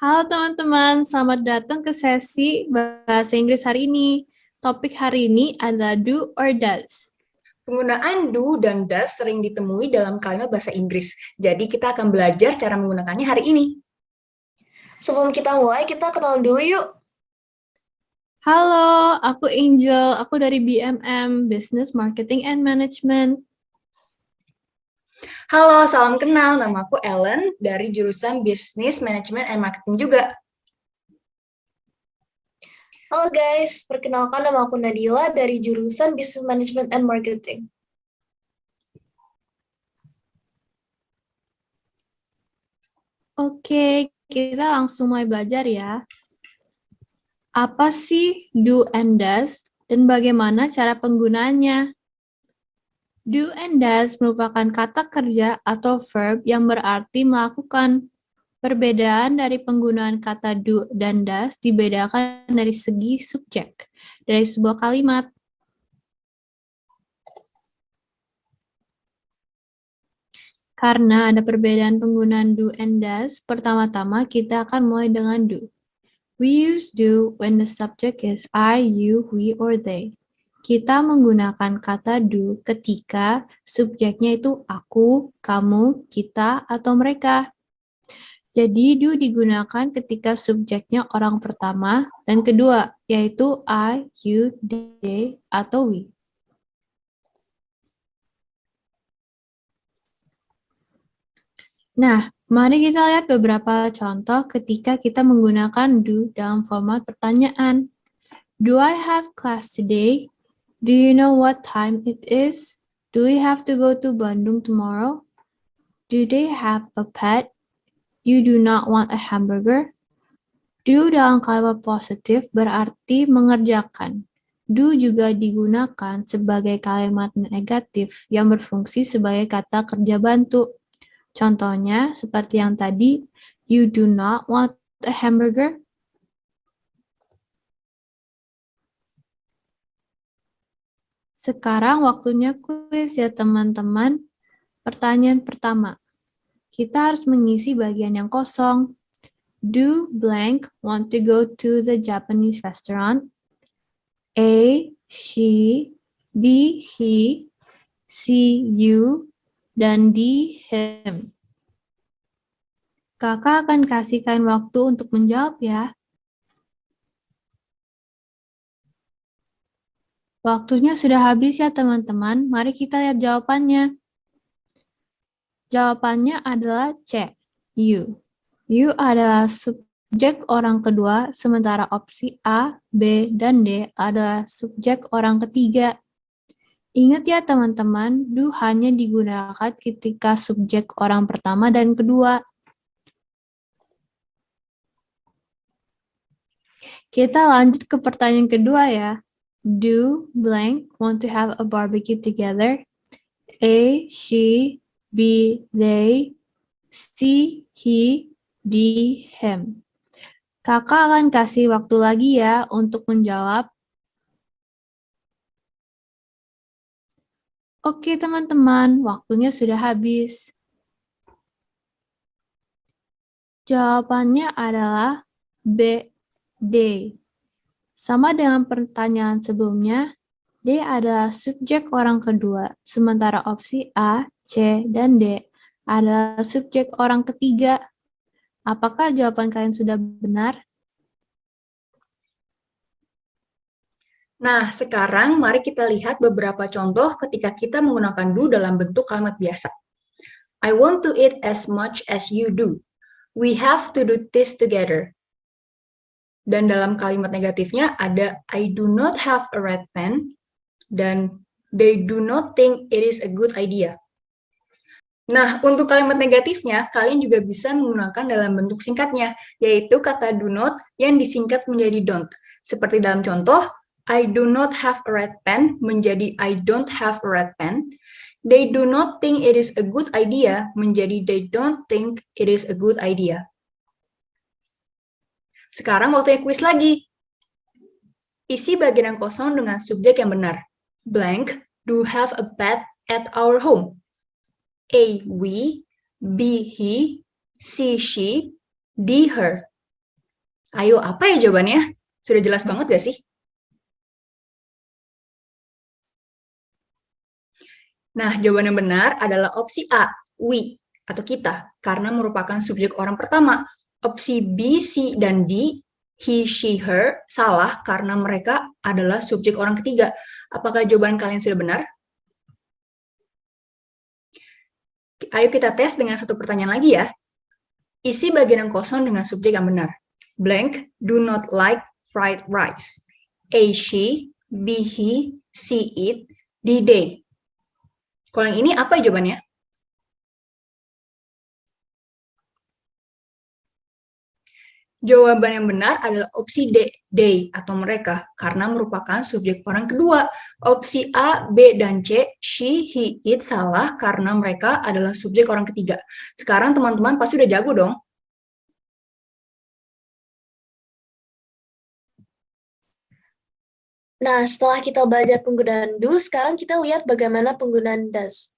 Halo teman-teman, selamat datang ke sesi Bahasa Inggris hari ini. Topik hari ini adalah do or does. Penggunaan do dan does sering ditemui dalam kalimat bahasa Inggris. Jadi kita akan belajar cara menggunakannya hari ini. Sebelum kita mulai, kita kenal dulu yuk. Halo, aku Angel, aku dari BMM, Business Marketing and Management. Halo, salam kenal. Nama aku Ellen dari jurusan Business Management and Marketing juga. Halo guys, perkenalkan nama aku Nadila dari jurusan Business Management and Marketing. Oke, kita langsung mulai belajar ya. Apa sih do and does dan bagaimana cara penggunaannya? Do and does merupakan kata kerja atau verb yang berarti melakukan. Perbedaan dari penggunaan kata do dan does dibedakan dari segi subjek dari sebuah kalimat. Karena ada perbedaan penggunaan do and does, pertama-tama kita akan mulai dengan do. We use do when the subject is I, you, we, or they. Kita menggunakan kata do ketika subjeknya itu aku, kamu, kita, atau mereka. Jadi do digunakan ketika subjeknya orang pertama dan kedua, yaitu I, you, they, atau we. Nah, mari kita lihat beberapa contoh ketika kita menggunakan do dalam format pertanyaan. Do I have class today? Do you know what time it is? Do we have to go to Bandung tomorrow? Do they have a pet? You do not want a hamburger? Do dalam kalimat positif berarti mengerjakan. Do juga digunakan sebagai kalimat negatif yang berfungsi sebagai kata kerja bantu. Contohnya seperti yang tadi, you do not want a hamburger. Sekarang waktunya kuis ya teman-teman. Pertanyaan pertama, kita harus mengisi bagian yang kosong. Do blank want to go to the Japanese restaurant? A, she, B, he, C, you, dan D, him. Kakak akan kasihkan waktu untuk menjawab ya. Waktunya sudah habis ya teman-teman. Mari kita lihat jawabannya. Jawabannya adalah C, you. You adalah subjek orang kedua, sementara opsi A, B, dan D adalah subjek orang ketiga. Ingat ya teman-teman, do hanya digunakan ketika subjek orang pertama dan kedua. Kita lanjut ke pertanyaan kedua ya. Do blank want to have a barbecue together? A, she, B, they, C, he, D, him. Kakak akan kasih waktu lagi ya untuk menjawab. Oke teman-teman, waktunya sudah habis. Jawabannya adalah B, they. Sama dengan pertanyaan sebelumnya, D adalah subjek orang kedua, sementara opsi A, C, dan D adalah subjek orang ketiga. Apakah jawaban kalian sudah benar? Nah, sekarang mari kita lihat beberapa contoh ketika kita menggunakan do dalam bentuk kalimat biasa. I want to eat as much as you do. We have to do this together. Dan dalam kalimat negatifnya ada I do not have a red pen dan they do not think it is a good idea. Nah, untuk kalimat negatifnya, kalian juga bisa menggunakan dalam bentuk singkatnya, yaitu kata do not yang disingkat menjadi don't. Seperti dalam contoh, I do not have a red pen menjadi I don't have a red pen. They do not think it is a good idea menjadi they don't think it is a good idea. Sekarang waktunya kuis lagi. Isi bagian yang kosong dengan subjek yang benar. Blank, do have a pet at our home. A, we, B, he, C, she, D, her. Ayo, apa ya jawabannya? Sudah jelas banget gak sih? Nah, jawaban yang benar adalah opsi A, we, atau kita, karena merupakan subjek orang pertama. Opsi B, C, dan D, he, she, her, salah karena mereka adalah subjek orang ketiga. Apakah jawaban kalian sudah benar? Ayo kita tes dengan satu pertanyaan lagi ya. Isi bagian yang kosong dengan subjek yang benar. Blank, do not like fried rice. A, she, B, he, C, it, D, they. Kalau yang ini apa jawabannya? Jawaban yang benar adalah opsi D, they, atau mereka, karena merupakan subjek orang kedua. Opsi A, B, dan C, she, he, it, salah karena mereka adalah subjek orang ketiga. Sekarang teman-teman pasti udah jago dong. Nah, setelah kita belajar penggunaan do, sekarang kita lihat bagaimana penggunaan does.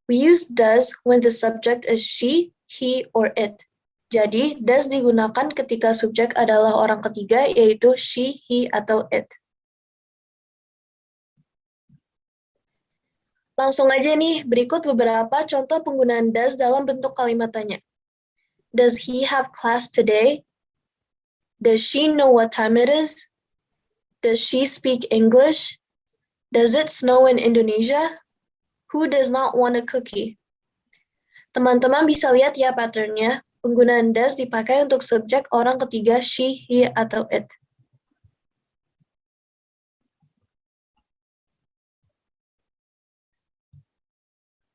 We use does when the subject is she, he, or it. Jadi, does digunakan ketika subjek adalah orang ketiga, yaitu she, he, atau it. Langsung aja nih, berikut beberapa contoh penggunaan does dalam bentuk kalimat tanya. Does he have class today? Does she know what time it is? Does she speak English? Does it snow in Indonesia? Who does not want a cookie? Teman-teman bisa lihat ya patternnya. Penggunaan does dipakai untuk subjek orang ketiga she, he, atau it.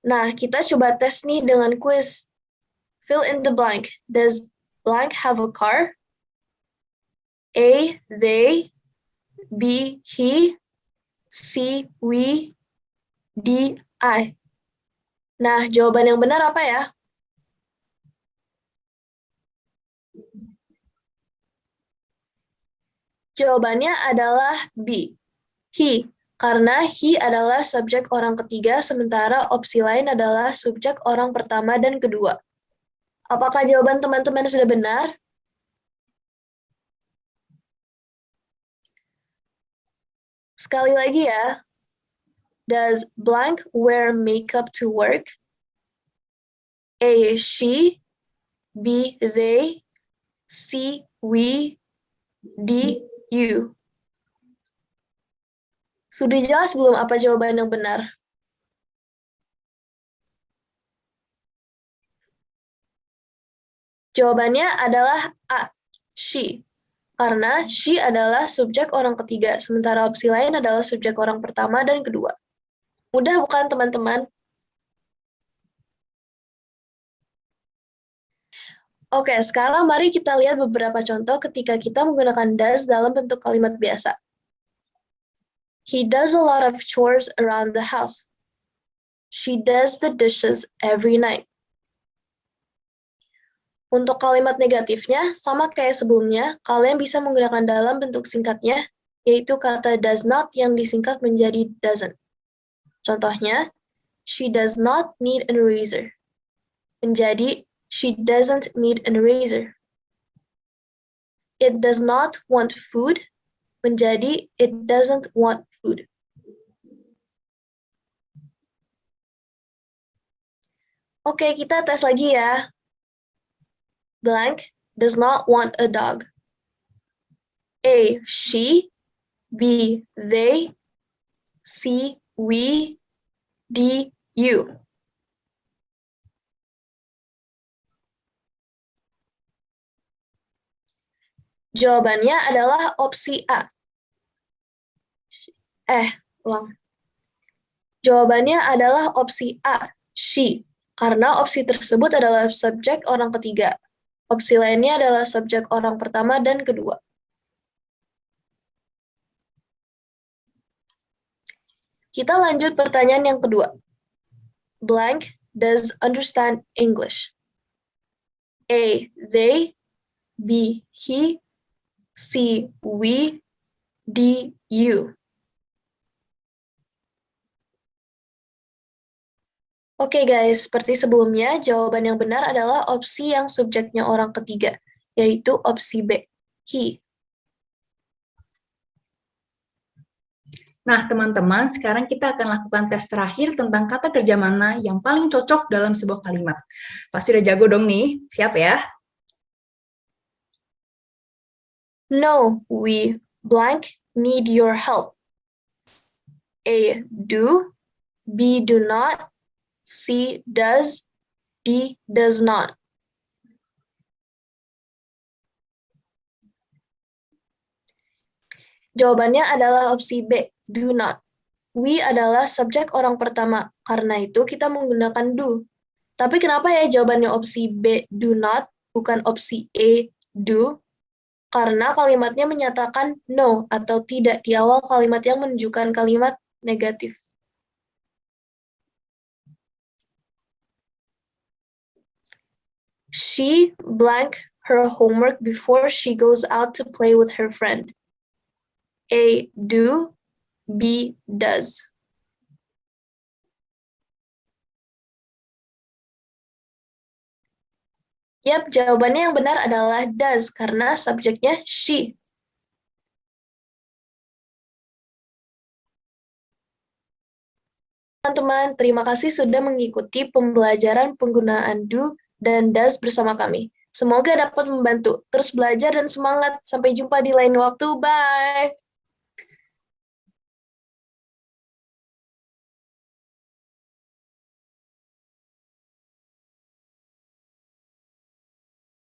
Nah, kita coba tes nih dengan quiz. Fill in the blank. Does blank have a car? A, they. B, he. C, we. D, I. Nah, jawaban yang benar apa ya? Jawabannya adalah B, he. Karena he adalah subjek orang ketiga, sementara opsi lain adalah subjek orang pertama dan kedua. Apakah jawaban teman-teman sudah benar? Sekali lagi ya. Does blank wear makeup to work? A, she. B, they. C, we. D, you. Sudah jelas belum apa jawaban yang benar? Jawabannya adalah A, she. Karena she adalah subjek orang ketiga, sementara opsi lain adalah subjek orang pertama dan kedua. Mudah bukan teman-teman? Oke, sekarang mari kita lihat beberapa contoh ketika kita menggunakan does dalam bentuk kalimat biasa. He does a lot of chores around the house. She does the dishes every night. Untuk kalimat negatifnya, sama kayak sebelumnya, kalian bisa menggunakan dalam bentuk singkatnya, yaitu kata does not yang disingkat menjadi doesn't. Contohnya, she does not need an eraser. Menjadi, she doesn't need an eraser. It does not want food. Menjadi, it doesn't want food. Oke, kita tes lagi ya. Blank does not want a dog. A, she. B, they. C, we. D, you. Jawabannya adalah opsi A. Ulang. Jawabannya adalah opsi A, she. Karena opsi tersebut adalah subjek orang ketiga. Opsi lainnya adalah subjek orang pertama dan kedua. Kita lanjut pertanyaan yang kedua. Blank does understand English. A, they. B, he. C, we. D, you. Oke guys, seperti sebelumnya, jawaban yang benar adalah opsi yang subjeknya orang ketiga, yaitu opsi B. he. Nah, teman-teman, sekarang kita akan lakukan tes terakhir tentang kata kerja mana yang paling cocok dalam sebuah kalimat. Pasti udah jago dong nih, siap ya? No, we blank need your help. A, do. B, do not. C, does. D, does not. Jawabannya adalah opsi B, do not. We adalah subjek orang pertama, karena itu kita menggunakan do. Tapi kenapa ya jawabannya opsi B, do not, bukan opsi A, do? Karena kalimatnya menyatakan no atau tidak di awal kalimat yang menunjukkan kalimat negatif. She blank her homework before she goes out to play with her friend. A, do. B, does. Yap, jawabannya yang benar adalah does, karena subjeknya she. Teman-teman, terima kasih sudah mengikuti pembelajaran penggunaan do dan does bersama kami. Semoga dapat membantu. Terus belajar dan semangat. Sampai jumpa di lain waktu. Bye!